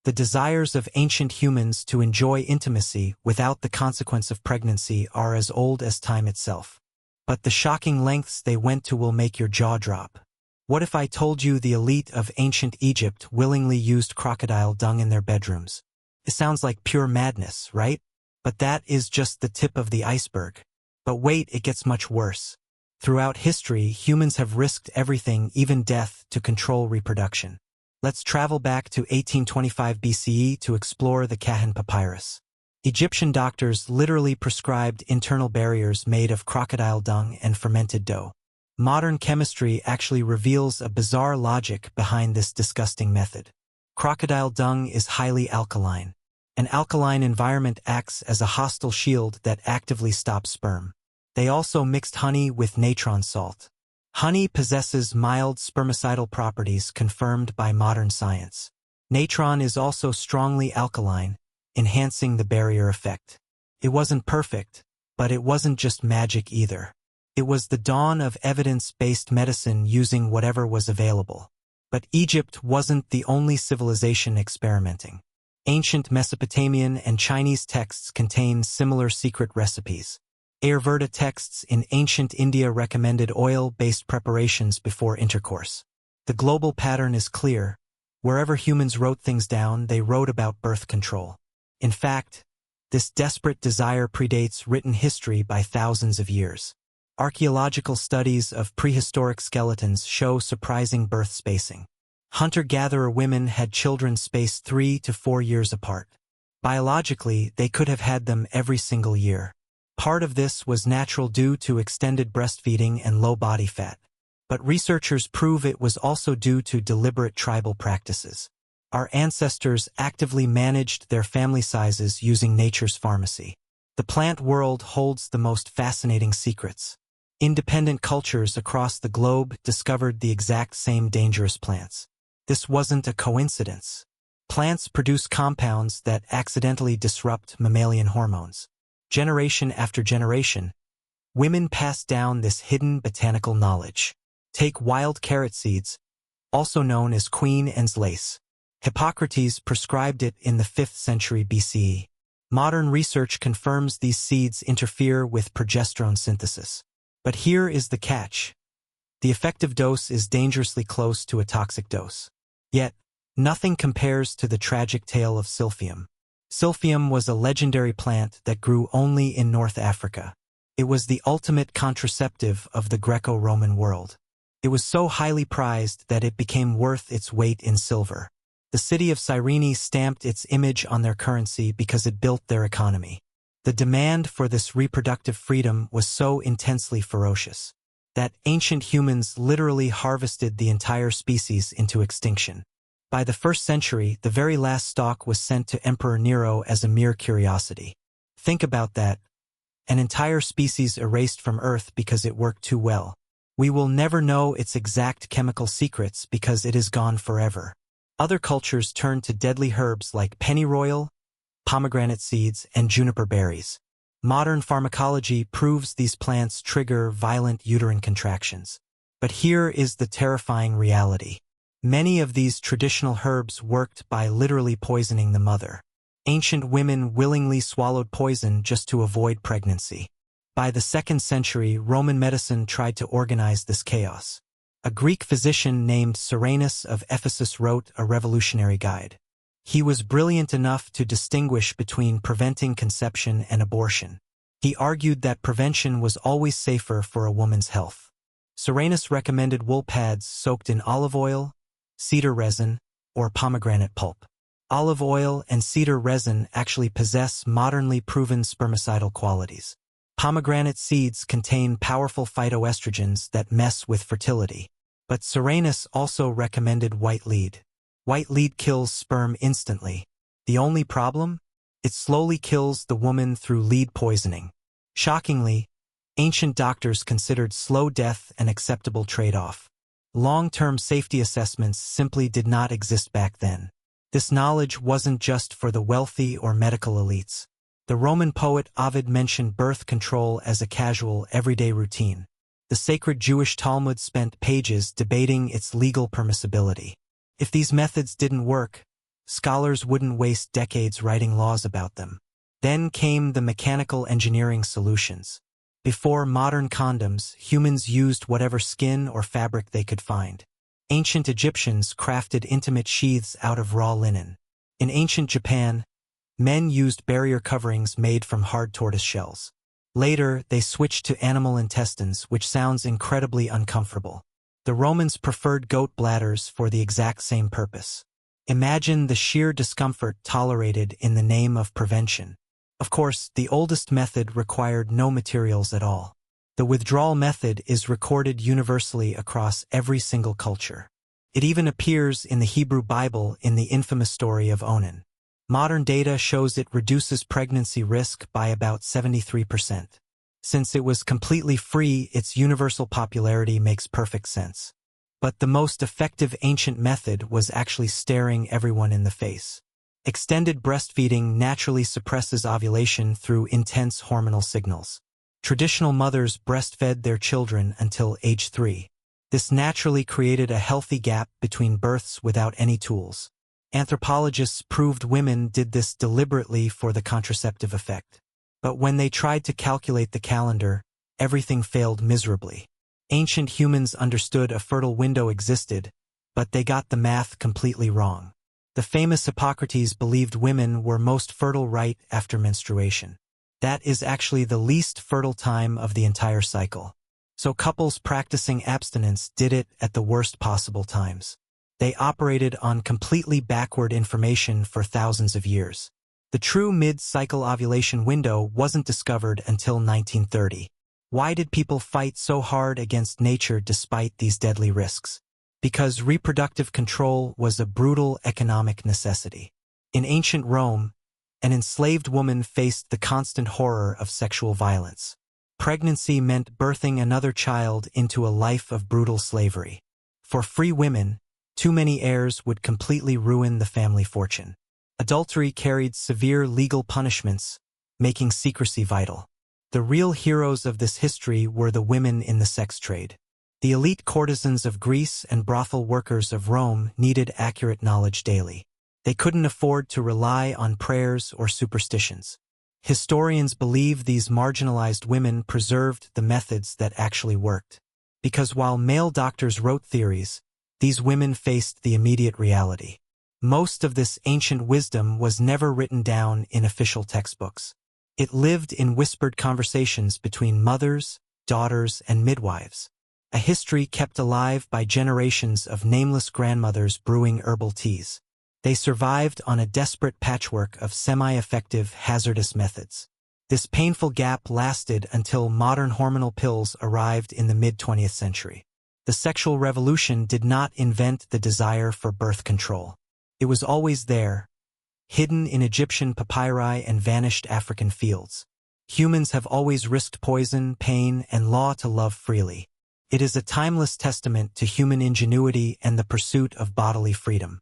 The desires of ancient humans to enjoy intimacy without the consequence of pregnancy are as old as time itself. But the shocking lengths they went to will make your jaw drop. What if I told you the elite of ancient Egypt willingly used crocodile dung in their bedrooms? It sounds like pure madness, right? But that is just the tip of the iceberg. But wait, it gets much worse. Throughout history, humans have risked everything, even death, to control reproduction. Let's travel back to 1825 BCE to explore the Kahan papyrus. Egyptian doctors literally prescribed internal barriers made of crocodile dung and fermented dough. Modern chemistry actually reveals a bizarre logic behind this disgusting method. Crocodile dung is highly alkaline. An alkaline environment acts as a hostile shield that actively stops sperm. They also mixed honey with natron salt. Honey possesses mild spermicidal properties confirmed by modern science. Natron is also strongly alkaline, enhancing the barrier effect. It wasn't perfect, but it wasn't just magic either. It was the dawn of evidence-based medicine using whatever was available. But Egypt wasn't the only civilization experimenting. Ancient Mesopotamian and Chinese texts contain similar secret recipes. Ayurveda texts in ancient India recommended oil-based preparations before intercourse. The global pattern is clear. Wherever humans wrote things down, they wrote about birth control. In fact, this desperate desire predates written history by thousands of years. Archaeological studies of prehistoric skeletons show surprising birth spacing. Hunter-gatherer women had children spaced 3 to 4 years apart. Biologically, they could have had them every single year. Part of this was natural due to extended breastfeeding and low body fat. But researchers prove it was also due to deliberate tribal practices. Our ancestors actively managed their family sizes using nature's pharmacy. The plant world holds the most fascinating secrets. Independent cultures across the globe discovered the exact same dangerous plants. This wasn't a coincidence. Plants produce compounds that accidentally disrupt mammalian hormones. Generation after generation, women pass down this hidden botanical knowledge. Take wild carrot seeds, also known as Queen Anne's lace. Hippocrates prescribed it in the 5th century BCE. Modern research confirms these seeds interfere with progesterone synthesis. But here is the catch. The effective dose is dangerously close to a toxic dose. Yet, nothing compares to the tragic tale of silphium. Silphium was a legendary plant that grew only in North Africa. It was the ultimate contraceptive of the Greco-Roman world. It was so highly prized that it became worth its weight in silver. The city of Cyrene stamped its image on their currency because it built their economy. The demand for this reproductive freedom was so intensely ferocious that ancient humans literally harvested the entire species into extinction. By the 1st century, the very last stalk was sent to Emperor Nero as a mere curiosity. Think about that. An entire species erased from Earth because it worked too well. We will never know its exact chemical secrets because it is gone forever. Other cultures turned to deadly herbs like pennyroyal, pomegranate seeds, and juniper berries. Modern pharmacology proves these plants trigger violent uterine contractions. But here is the terrifying reality. Many of these traditional herbs worked by literally poisoning the mother. Ancient women willingly swallowed poison just to avoid pregnancy. By the 2nd century, Roman medicine tried to organize this chaos. A Greek physician named Cyrenus of Ephesus wrote a revolutionary guide. He was brilliant enough to distinguish between preventing conception and abortion. He argued that prevention was always safer for a woman's health. Cyrenus recommended wool pads soaked in olive oil, cedar resin, or pomegranate pulp. Olive oil and cedar resin actually possess modernly proven spermicidal qualities. Pomegranate seeds contain powerful phytoestrogens that mess with fertility. But Cyrenus also recommended white lead. White lead kills sperm instantly. The only problem? It slowly kills the woman through lead poisoning. Shockingly, ancient doctors considered slow death an acceptable trade-off. Long-term safety assessments simply did not exist back then. This knowledge wasn't just for the wealthy or medical elites. The Roman poet Ovid mentioned birth control as a casual, everyday routine. The sacred Jewish Talmud spent pages debating its legal permissibility. If these methods didn't work, scholars wouldn't waste decades writing laws about them. Then came the mechanical engineering solutions. Before modern condoms, humans used whatever skin or fabric they could find. Ancient Egyptians crafted intimate sheaths out of raw linen. In ancient Japan, men used barrier coverings made from hard tortoise shells. Later, they switched to animal intestines, which sounds incredibly uncomfortable. The Romans preferred goat bladders for the exact same purpose. Imagine the sheer discomfort tolerated in the name of prevention. Of course, the oldest method required no materials at all. The withdrawal method is recorded universally across every single culture. It even appears in the Hebrew Bible in the infamous story of Onan. Modern data shows it reduces pregnancy risk by about 73%. Since it was completely free, its universal popularity makes perfect sense. But the most effective ancient method was actually staring everyone in the face. Extended breastfeeding naturally suppresses ovulation through intense hormonal signals. Traditional mothers breastfed their children until age 3. This naturally created a healthy gap between births without any tools. Anthropologists proved women did this deliberately for the contraceptive effect. But when they tried to calculate the calendar, everything failed miserably. Ancient humans understood a fertile window existed, but they got the math completely wrong. The famous Hippocrates believed women were most fertile right after menstruation. That is actually the least fertile time of the entire cycle. So couples practicing abstinence did it at the worst possible times. They operated on completely backward information for thousands of years. The true mid-cycle ovulation window wasn't discovered until 1930. Why did people fight so hard against nature despite these deadly risks? Because reproductive control was a brutal economic necessity. In ancient Rome, an enslaved woman faced the constant horror of sexual violence. Pregnancy meant birthing another child into a life of brutal slavery. For free women, too many heirs would completely ruin the family fortune. Adultery carried severe legal punishments, making secrecy vital. The real heroes of this history were the women in the sex trade. The elite courtesans of Greece and brothel workers of Rome needed accurate knowledge daily. They couldn't afford to rely on prayers or superstitions. Historians believe these marginalized women preserved the methods that actually worked. Because while male doctors wrote theories, these women faced the immediate reality. Most of this ancient wisdom was never written down in official textbooks. It lived in whispered conversations between mothers, daughters, and midwives. A history kept alive by generations of nameless grandmothers brewing herbal teas. They survived on a desperate patchwork of semi-effective, hazardous methods. This painful gap lasted until modern hormonal pills arrived in the mid-20th century. The sexual revolution did not invent the desire for birth control. It was always there, hidden in Egyptian papyri and vanished African fields. Humans have always risked poison, pain, and law to love freely. It is a timeless testament to human ingenuity and the pursuit of bodily freedom.